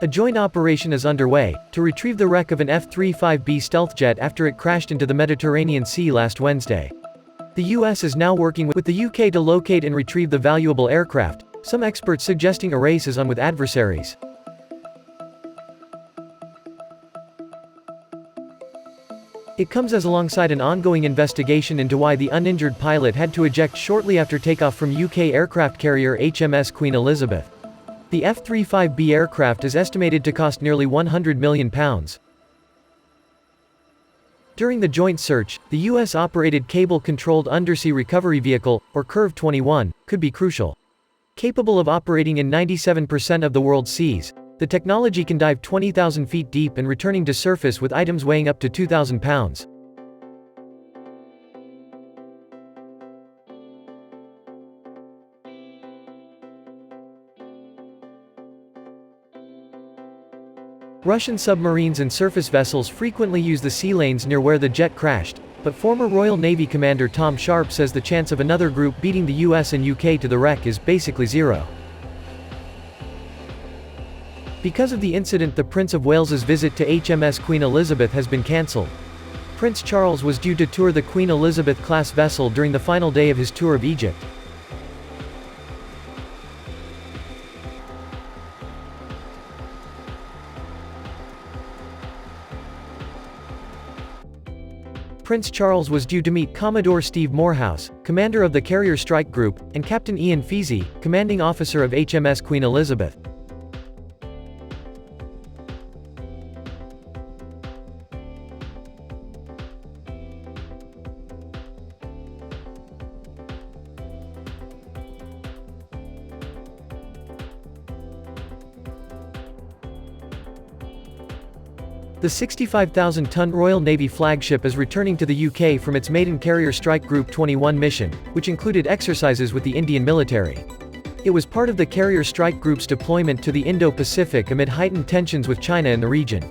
A joint operation is underway to retrieve the wreck of an F-35B stealth jet after it crashed into the Mediterranean Sea last Wednesday. The US is now working with the UK to locate and retrieve the valuable aircraft, some experts suggesting a race is on with adversaries. It comes as alongside an ongoing investigation into why the uninjured pilot had to eject shortly after takeoff from UK aircraft carrier HMS Queen Elizabeth. The F-35B aircraft is estimated to cost nearly £100 million. During the joint search, the US-operated cable-controlled undersea recovery vehicle, or Curve 21, could be crucial. Capable of operating in 97% of the world's seas, the technology can dive 20,000 feet deep and returning to surface with items weighing up to 2,000 pounds. Russian submarines and surface vessels frequently use the sea lanes near where the jet crashed, but former Royal Navy Commander Tom Sharp says the chance of another group beating the US and UK to the wreck is basically zero. Because of the incident, the Prince of Wales's visit to HMS Queen Elizabeth has been cancelled. Prince Charles was due to tour the Queen Elizabeth-class vessel during the final day of his tour of Egypt. Prince Charles was due to meet Commodore Steve Morehouse, commander of the Carrier Strike Group, and Captain Ian Feasey, commanding officer of HMS Queen Elizabeth. The 65,000-ton Royal Navy flagship is returning to the UK from its maiden Carrier Strike Group 21 mission, which included exercises with the Indian military. It was part of the Carrier Strike Group's deployment to the Indo-Pacific amid heightened tensions with China in the region.